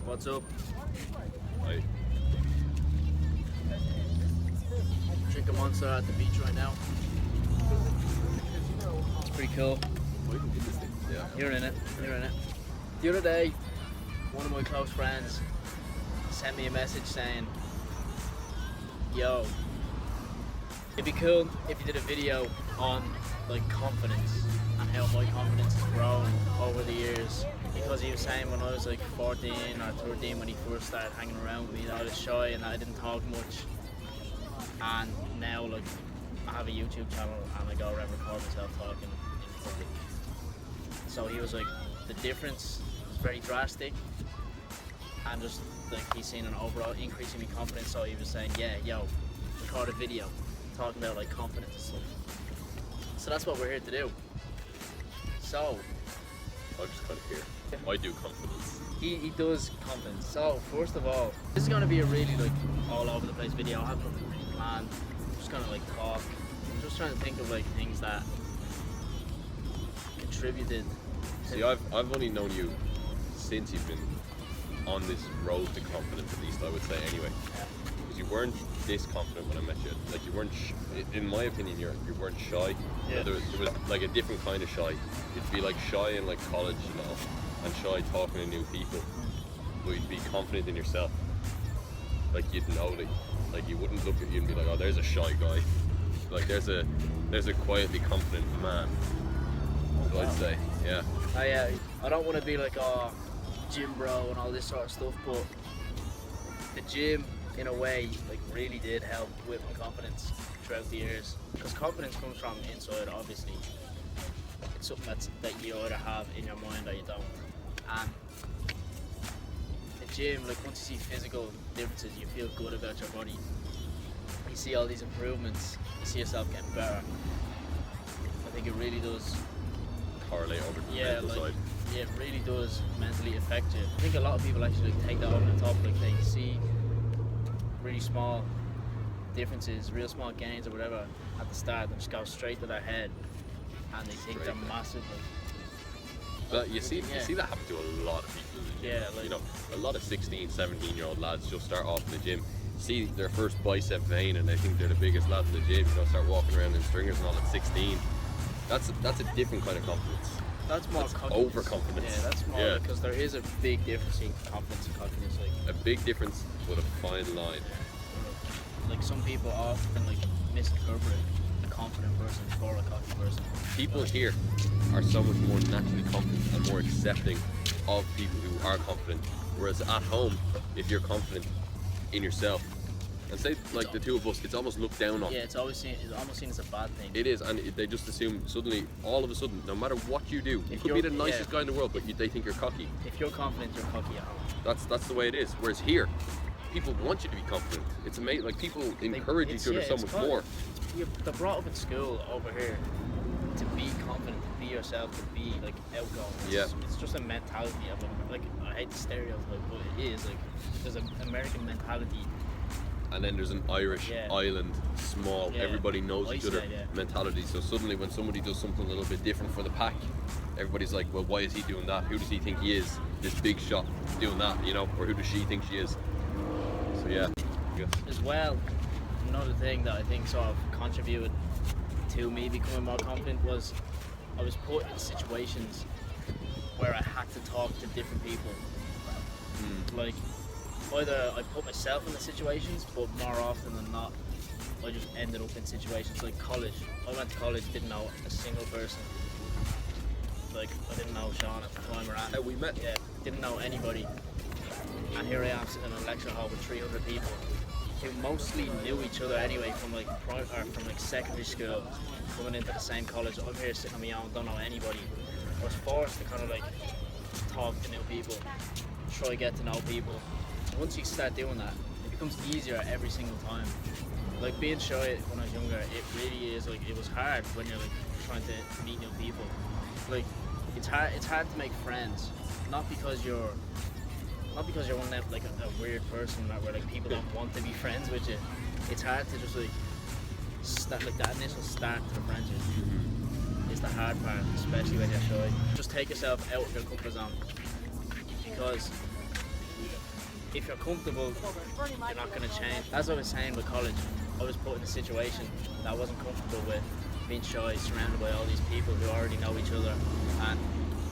What's up? Hi. Drinking Monster at the beach right now. It's pretty cool. Yeah. You're in it. You're in it. The other day, one of my close friends sent me a message saying, "Yo, it'd be cool if you did a video on like confidence and how my confidence has grown over the years." Because he was saying when I was like 14 or 13 when he first started hanging around with me that I was shy and that I didn't talk much. And now like I have a YouTube channel and I go around record myself talking in public. So he was like, the difference is very drastic and just like he's seen an overall increase in my confidence. So he was saying, yeah, yo, record a video talking about like confidence and stuff. So that's what we're here to do. So I'm just kind of here. I do confidence. he does confidence. So first of all, this is gonna be a really like all over the place video. I have nothing really planned. I'm just gonna like talk. I'm just trying to think of like things that contributed. See, I've only known you since you've been on this road to confidence, at least I would say anyway. Because you weren't this confident when I met you. Like you weren't, in my opinion, you weren't shy. Yeah. There was like a different kind of shy. You'd be like shy in like college, you know, and shy talking to new people. But you'd be confident in yourself. Like you'd know that, like you wouldn't look at you and be like, oh, there's a shy guy. Like there's a quietly confident man. I'd say, yeah. I don't want to be like gym bro and all this sort of stuff, but the gym in a way like really did help with my confidence throughout the years. Because confidence comes from inside, obviously. It's something that you either have in your mind or you don't. And the gym, like once you see physical differences, you feel good about your body. You see all these improvements, you see yourself getting better. I think it really does. Correlate over to the Yeah, mental side. yeah, it really does mentally affect you. I think a lot of people actually like, take that over the top. Like they see really small differences, real small gains or whatever at the start, and just go straight to their head, and they think they're massive. But you see that happen to a lot of people in the gym. Yeah, like, you know, a lot of 16, 17-year-old lads just start off in the gym, see their first bicep vein, and they think they're the biggest lads in the gym. You know, start walking around in stringers and all at 16. That's a different kind of confidence. That's more confidence. Overconfidence. Yeah, that's more because there is a big difference in confidence and confidence. Like a big difference with a fine line. Like some people often like misinterpret a confident person for a cocky person. People here are so much more naturally confident and more accepting of people who are confident. Whereas at home, if you're confident in yourself, and say like the two of us, it's almost looked down on. Yeah, it's almost seen as a bad thing. It is, and they just assume suddenly, all of a sudden, no matter what you do, you could be the nicest guy in the world, but they think you're cocky. If you're confident, you're cocky at home. That's the way it is. Whereas here, people want you to be confident. It's amazing. Like people encourage each other so much more. They're brought up in school over here to be confident, to be yourself, to be like outgoing. It's just a mentality of like I hate the stereotype, but it is like there's an American mentality. And then there's an Irish island, small, everybody knows each other mentality. So suddenly when somebody does something a little bit different for the pack, everybody's like, well, why is he doing that? Who does he think he is? This big shot doing that, you know? Or who does she think she is? So yeah. As well, another thing that I think sort of contributed to me becoming more confident was I was put in situations where I had to talk to different people. Like, either I put myself in the situations, but more often than not, I just ended up in situations like college. I went to college, didn't know a single person. Like, I didn't know Sean at the time or Andy. We met. Yeah, didn't know anybody. And here I am sitting in a lecture hall with 300 people who mostly knew each other anyway from like secondary school, coming into the same college. I'm here sitting on my own, don't know anybody. I was forced to kind of like talk to new people, try to get to know people. Once you start doing that, it becomes easier every single time. Like being shy when I was younger, it really is like it was hard when you're like trying to meet new people. Like it's hard to make friends, not because you're one of them, like a weird person where like people don't want to be friends with you. It's hard to just like start like that initial start to the friendship is the hard part, especially when you're shy. Just take yourself out of your comfort zone, because if you're comfortable, you're not going to change. As I was saying with college, I was put in a situation that I wasn't comfortable with, being shy, surrounded by all these people who already know each other and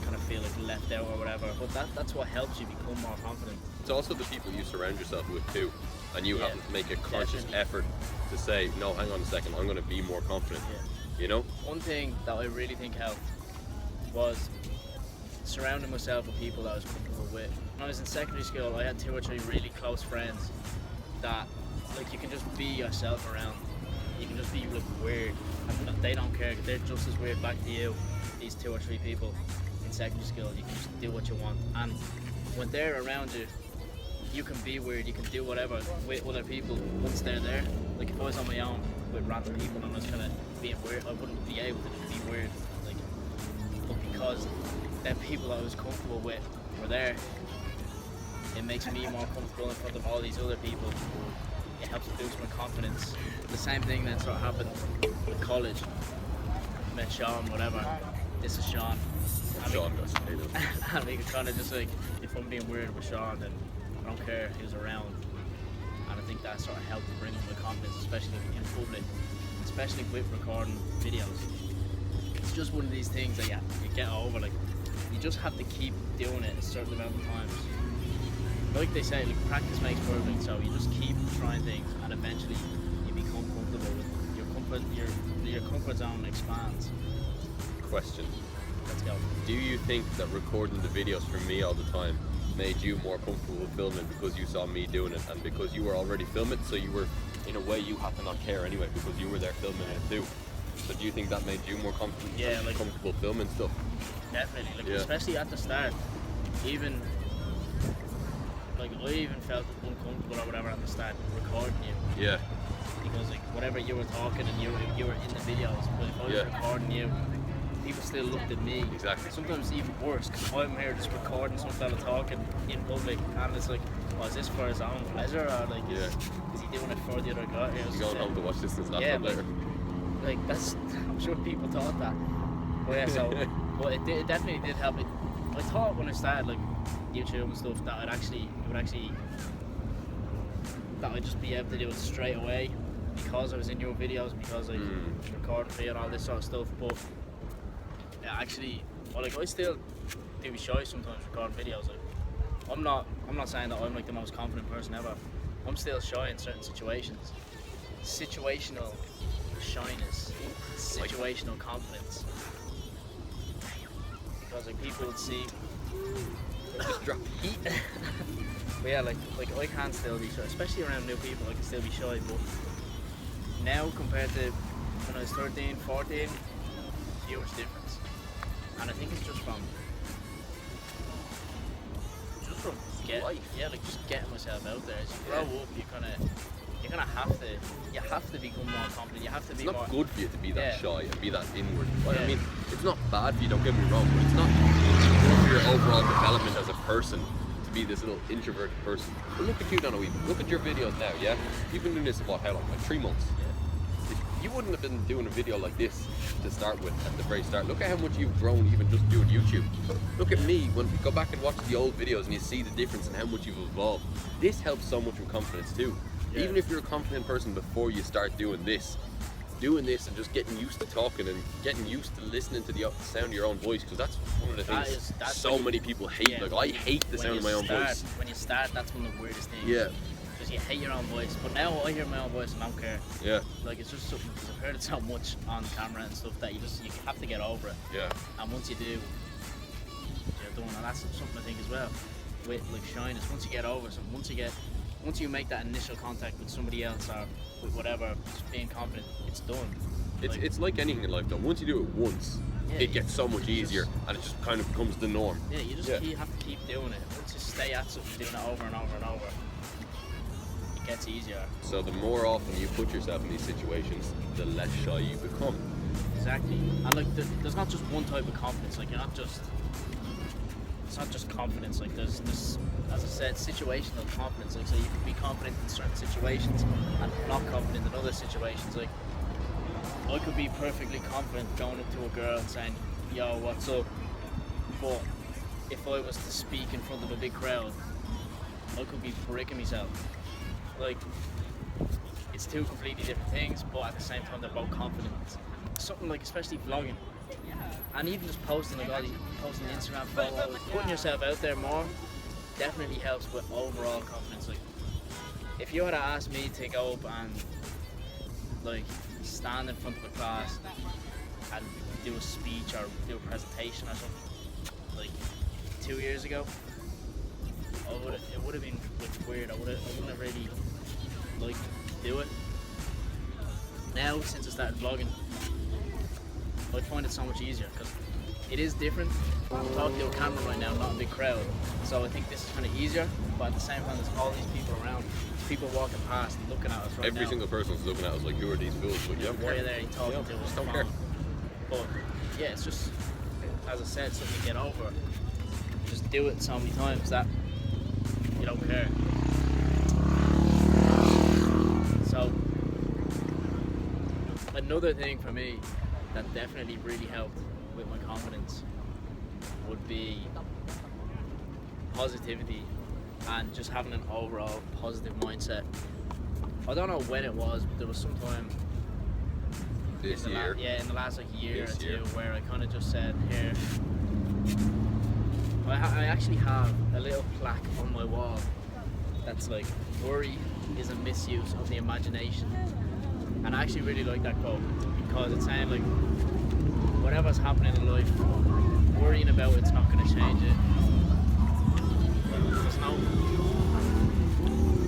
kind of feel like left out or whatever. But that's what helps you become more confident. It's also the people you surround yourself with too, and you have to make a conscious effort to say, no, hang on a second, I'm going to be more confident. Yeah. You know? One thing that I really think helped was surrounding myself with people that I was comfortable with. When I was in secondary school, I had 2 or 3 really close friends that, like, you can just be yourself around. You can just be like weird, and they don't care. They're just as weird back to you. These 2 or 3 people in secondary school, you can just do what you want, and when they're around you, you can be weird. You can do whatever with other people once they're there. Like if I was on my own with random people and I was kind of being weird, I wouldn't be able to just be weird. Like, but because the people I was comfortable with were there, it makes me more comfortable in front of all these other people. It helps boost my confidence. The same thing that sort of happened with college. Met Sean, whatever. This is Sean. Sean does. And we could kind of just like, if I'm being weird with Sean, then I don't care who's around. And I think that sort of helped bring up my confidence, especially in public, especially with recording videos. It's just one of these things that you get over. Like, you just have to keep doing it a certain amount of times. Like they say, like, practice makes perfect. So you just keep trying things, and eventually you become comfortable with your comfort. Your comfort zone expands. Question. Let's go. Do you think that recording the videos for me all the time made you more comfortable with filming because you saw me doing it and because you were already filming, so you were, in a way, you had to not care anyway because you were there filming it too? So do you think that made you more comfortable, comfortable filming stuff? Definitely, like especially at the start. Even like I even felt uncomfortable or whatever at the start recording you. Yeah. Because like whatever you were talking and you were in the videos, but if I was recording you, people still looked at me. Exactly. Sometimes even worse, because I'm here just recording some fella talking in public, and it's like, is this for his own pleasure, or like, is he doing it for the other guy? He's going home to watch this and laptop later. Like that's, I'm sure people thought that. But yeah, so, but it definitely did help. I thought when I started like YouTube and stuff that that I'd just be able to do it straight away because I was in your videos, because I was recording for you and all this sort of stuff. But actually, I still do be shy sometimes recording videos. Like, I'm not saying that I'm like the most confident person ever. I'm still shy in certain situations. Situational shyness, situational confidence. Because like people would see, just drop heat. But yeah, like I can still be shy, especially around new people. I can still be shy, but now compared to when I was 13, 14, huge difference. And I think it's just from just getting myself out there. As you grow up, you kind of have to become more confident. You have to be more. It's not good for you to be that shy and be that inward. I mean, it's not bad for you. Don't get me wrong, but it's not good for your overall development as a person to be this little introverted person. But look at you, Dano. Look at your videos now. Yeah, you've been doing this for how long? Like 3 months. You wouldn't have been doing a video like this to start with at the very start. Look at how much you've grown even just doing YouTube. Look at me, when we go back and watch the old videos and you see the difference in how much you've evolved. This helps so much with confidence too. Yeah. Even if you're a confident person before you start doing this and just getting used to talking and getting used to listening to the sound of your own voice, because that's one of the things so many people hate. Yeah. Like, I hate the sound of my own voice. When you start, that's one of the weirdest things. Yeah. You hate your own voice, but now I hear my own voice and I don't care. Yeah. Like, it's just something, because I've heard it so much on camera and stuff that you have to get over it. Yeah. And once you do, you're done. And that's something I think as well with like shyness. Once you get over something, once you make that initial contact with somebody else or with whatever, just being confident, it's done. It's like anything in life though. Once you do it once, it gets so much easier, and it just kind of becomes the norm. Yeah, you have to keep doing it. Once you stay at something, doing it over and over and over, gets easier. So the more often you put yourself in these situations, the less shy you become. Exactly. And like there's not just one type of confidence. Like it's not just confidence. Like there's as I said, situational confidence. Like, so you can be confident in certain situations and not confident in other situations. Like, I could be perfectly confident going up to a girl and saying, "Yo, what's up?" But if I was to speak in front of a big crowd, I could be bricking myself. Like, it's two completely different things, but at the same time they're both confident. Something like, especially vlogging, and even just posting like all these, posting Instagram photos, putting yourself out there more, definitely helps with overall confidence. Like, if you were to ask me to go up and like stand in front of a class and do a speech or do a presentation or something like 2 years ago, it would have been like weird. I wouldn't have really liked to do it. Now, since I started vlogging, I find it so much easier because it is different. I'm talking to a camera right now, not a big crowd, so I think this is kind of easier. But at the same time, there's all these people around, people walking past, looking at us right now. Every single person's looking at us like, who are these fools? But you don't Why care. are they talking to us? Don't care. But yeah, it's just, as I said, something to get over. Just do it so many times that you don't care. So another thing for me that definitely really helped with my confidence would be positivity and just having an overall positive mindset. I don't know when it was, but there was some time This in the year. in the last like year This or two year. where I kind of just said, here, I actually have a little plaque on my wall that's like, worry is a misuse of the imagination. And I actually really like that quote because it's saying like, whatever's happening in life, worrying about it's not going to change it.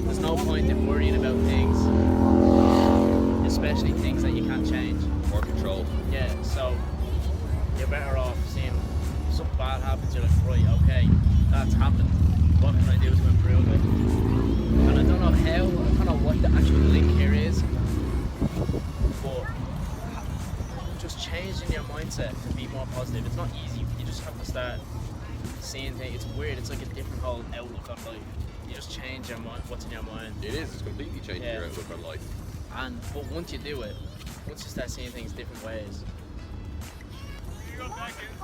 There's no point in worrying about things, especially things that you can't change. More control. Yeah, so you're better off seeing something bad happens, you're like, right, okay, that's happened. What can I do to improve it? And I don't know how, I don't know what the actual link here is, but just changing your mindset to be more positive. It's not easy. You just have to start seeing things. It's weird. It's like a different whole outlook on life. You just change your mind, what's in your mind. It is. It's completely changing Yeah. your outlook on life. But once you do it, once you start seeing things different ways,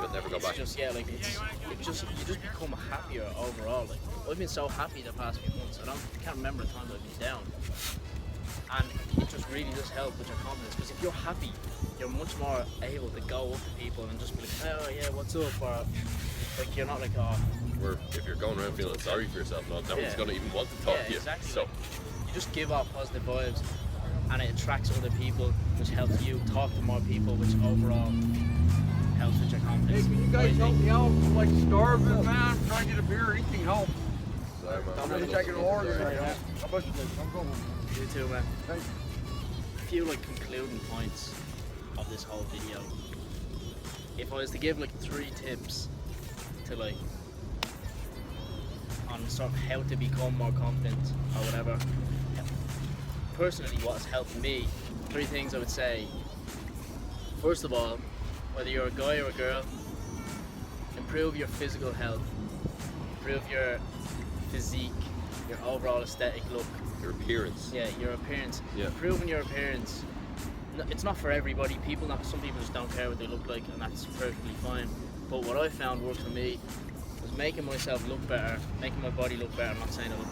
You'll never go it's back. just, yeah, like you just become happier overall. Like, I've been so happy the past few months. I can't remember a time I've been down, and it just really does help with your confidence. Because if you're happy, you're much more able to go up to people and just be like, oh yeah, what's up? Or like, you're not like, oh, Where if you're going around feeling sorry for yourself, no one's Yeah. going to even want to talk yeah, to you. exactly. So, Like, you just give off positive vibes, and it attracts other people, which helps you talk to more people, which overall helps with your Hey, confidence. can you guys help me out? I'm like starving, man. I'm trying to get a beer or anything help. sorry, man. I'm really checking order. How about you? I'm going. You too, man. Thanks. A few like concluding points of this whole video. If I was to give like 3 tips to like on sort of how to become more confident or whatever, personally what has helped me, 3 things I would say. First of all, whether you're a guy or a girl, improve your physical health, improve your physique, your overall aesthetic look. Your appearance. Yeah, your appearance. Yeah. Improving your appearance. It's not for everybody. Some people just don't care what they look like, and that's perfectly fine. But what I found worked for me was making myself look better, making my body look better. I'm not saying I look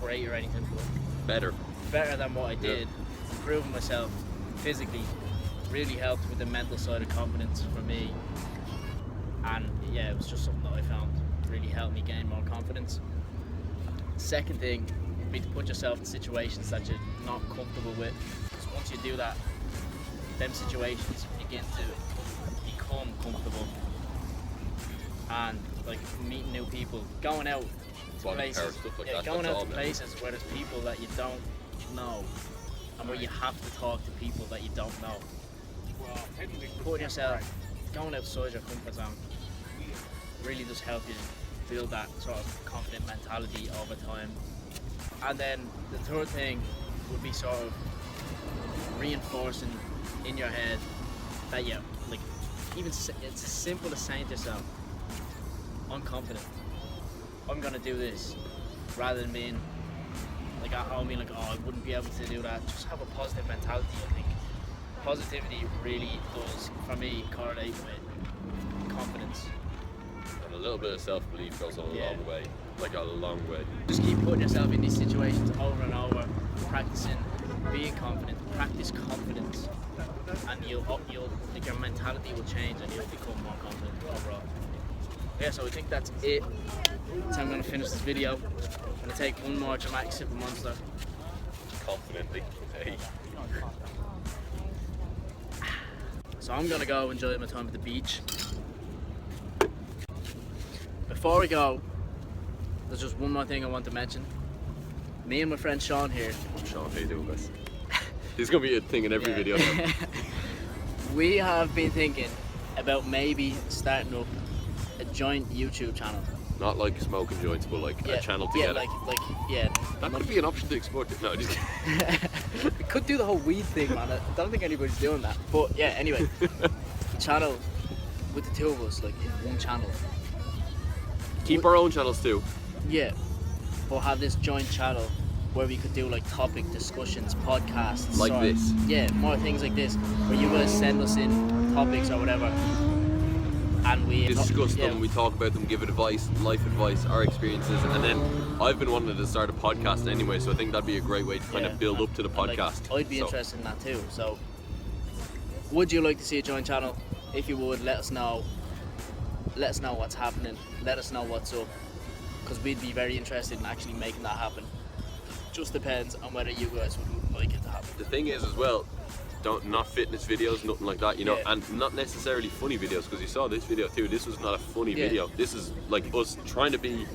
great or anything, but Better. better than what I did. Improving myself physically really helped with the mental side of confidence for me. And yeah, it was just something that I found really helped me gain more confidence. Second thing would be to put yourself in situations that you're not comfortable with. Because once you do that, them situations begin to become comfortable. And like meeting new people, going out to Body places, power, stuff like yeah, that, going that's out all, to man. places where there's people that you don't know, and where you have to talk to people that you don't know. Putting yourself, going outside your comfort zone really does help you build that sort of confident mentality over time. And then the third thing would be sort of reinforcing in your head that you, like, it's as simple as saying to yourself, I'm confident, I'm gonna do this, rather than being like at home being like, oh, I wouldn't be able to do that. Just have a positive mentality. I think positivity really does, for me, correlate with confidence. And a little bit of self-belief goes a long way. like a long way. Just keep putting yourself in these situations over and over, practicing being confident, practice confidence, and you'll like your mentality will change and you'll become more confident overall. Yeah, so I think that's it. So I'm gonna finish this video. I'm gonna take one more dramatic sip of Monster. Confidently. Hey. So I'm gonna go enjoy my time at the beach. Before we go, there's just one more thing I want to mention. Me and my friend Sean here. Sean, how you doing, guys? He's gonna be a thing in every video now. We have been thinking about maybe starting up a joint YouTube channel. Not like smoking joints, but like a channel together. Yeah. That could be an option to explore. No, just kidding. We could do the whole weed thing, man. I don't think anybody's doing that. But yeah, anyway, channel with the two of us, like in one channel. Keep our own channels too. Yeah, but have this joint channel where we could do like topic discussions, podcasts. Like or, this. Yeah, more things like this, where you guys send us in topics or whatever, and we discuss them, we talk about them, give advice, life advice, our experiences, and then I've been wanting to start a podcast anyway, so I think that'd be a great way to kind of build up to the podcast. Like, I'd be interested in that too. So, would you like to see a joint channel? If you would, let us know. Let us know what's happening. Let us know what's up, because we'd be very interested in actually making that happen. Just depends on whether you guys would like it to happen. The thing is as well, not fitness videos, nothing like that, you know, Yeah. and not necessarily funny videos, because you saw this video too. This was not a funny video. This is like us trying to be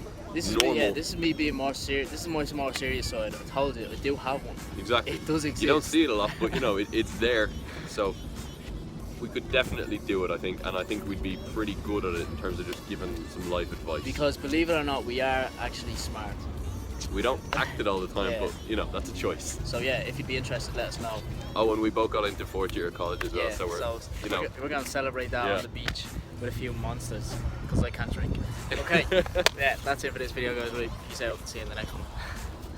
normal. This is me being more serious. This is my more serious side. I told you, I do have one. Exactly. It does exist. You don't see it a lot, but you know, it's there. So we could definitely do it, I think, and I think we'd be pretty good at it in terms of just giving some life advice. Because believe it or not, we are actually smart. We don't act it all the time, Yeah. but you know, that's a choice. So yeah, if you'd be interested, let us know. Oh, and we both got into fourth year of college as well, Yeah, so we're, you know. we're gonna celebrate that Yeah. on the beach with a few monsters, because I can't drink. Okay, yeah, that's it for this video, guys. Peace out. See you in the next one.